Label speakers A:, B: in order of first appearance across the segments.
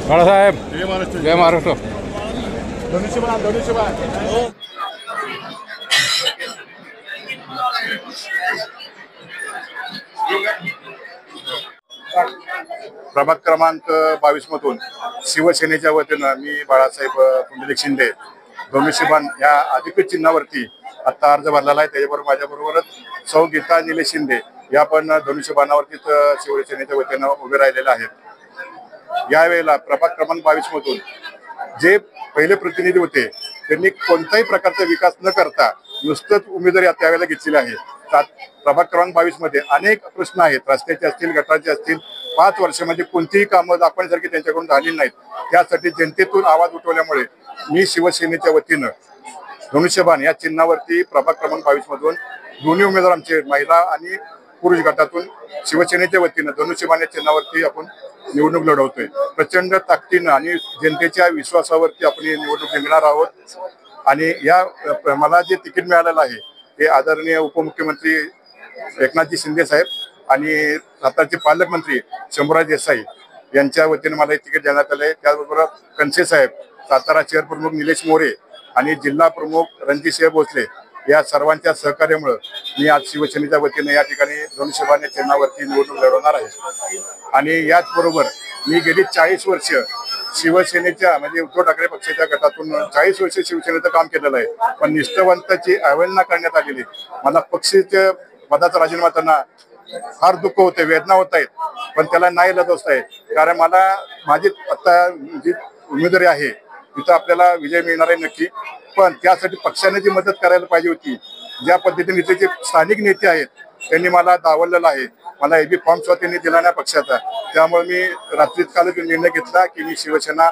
A: बाळासाहेब जय महाराष्ट्र.
B: प्रभाग क्रमांक 22 मधून शिवसेनेच्या वतीनं मी बाळासाहेब पुंडलिक शिंदे धनुष्यबाण या अधिकृत चिन्हावरती आता अर्ज भरलेला आहे. त्याच्याबरोबर माझ्याबरोबरच सौ गीता निलेश शिंदे या पण धनुष्यबाणावरतीच शिवसेनेच्या वतीनं उभे राहिलेले आहेत. यावेळेला प्रभाग क्रमांक 22 मधून जे पहिले प्रतिनिधी होते त्यांनी कोणत्याही प्रकारचा विकास न करता नुसतंच उमेदवारी त्यावेळेला घेतलेली आहे. प्रभाग क्रमांक 22 मध्ये अनेक प्रश्न आहेत, रस्त्याचे असतील, गटाराचे असतील. 5 वर्षामध्ये कोणतीही कामं दाखवण्यासारखी त्यांच्याकडून झाली नाहीत. त्यासाठी जनतेतून आवाज उठवल्यामुळे मी शिवसेनेच्या वतीनं धनुष्यबाण या चिन्हावरती प्रभाग क्रमांक 22 मधून दोन्ही उमेदवार आमचे महिला आणि पुरुष गटातून शिवसेनेच्या वतीनं धनुष्यबाण या चिन्हावरती आपण निवडणूक लढवतोय. प्रचंड ताकदीनं आणि जनतेच्या विश्वासावरती आपण ही निवडणूक जिंकणार आहोत. आणि या मला जे तिकीट मिळालेलं आहे ते आदरणीय उपमुख्यमंत्री एकनाथजी शिंदे साहेब आणि सातारचे पालकमंत्री शंभूराज देसाई यांच्या वतीने मला हे तिकीट देण्यात आले. त्याचबरोबर कनसे साहेब, सातारा शहर प्रमुख निलेश मोरे आणि जिल्हा प्रमुख रणजितसिंह भोसले या सर्वांच्या सहकार्यामुळे मी आज शिवसेनेच्या वतीने या ठिकाणी धनुष्यबाण चिन्हावरती निवडणूक लढवणार आहे. आणि याचबरोबर मी गेली 40 वर्ष शिवसेनेच्या म्हणजे उद्धव ठाकरे पक्षाच्या गटातून 40 वर्ष शिवसेनेचं काम केलेलं आहे. पण निष्ठावंताची अवहेलना करण्यात आलेली. मला पक्षाच्या पदाचा राजीनामा त्यांना फार दुःख होते, वेदना होत आहेत. पण त्याला नाही लढवत आहे, कारण मला माझी आता जी उमेदवारी आहे तिथं आपल्याला विजय मिळणार आहे नक्की. पण त्यासाठी पक्षाने जी मदत करायला पाहिजे होती, ज्या पद्धतीने इथे जे स्थानिक नेते आहेत त्यांनी मला डावललेलं आहे. मला एबी फॉर्म सुद्धा त्यांनी दिला नाही पक्षाचा. त्यामुळे मी रात्रीत कालच निर्णय घेतला की मी शिवसेना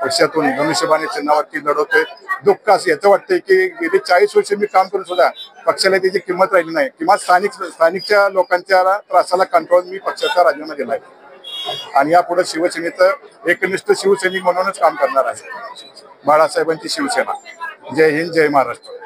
B: पक्षातून धनुष्यबाण चिन्हावरती लढवतोय. दुःख असं याचं वाटतंय की गेली 40 वर्ष मी काम करून सुद्धा पक्षाला त्याची किंमत राहिली नाही. किंवा स्थानिकच्या लोकांच्या त्रासाला कंट्रोल मी पक्षाचा राजीनामा दिला आहे. आणि यापुढे शिवसेनेचं एकनिष्ठ शिवसैनिक म्हणूनच काम करणार आहे. बाळासाहेबांची शिवसेना. जय हिंद, जय महाराष्ट्र.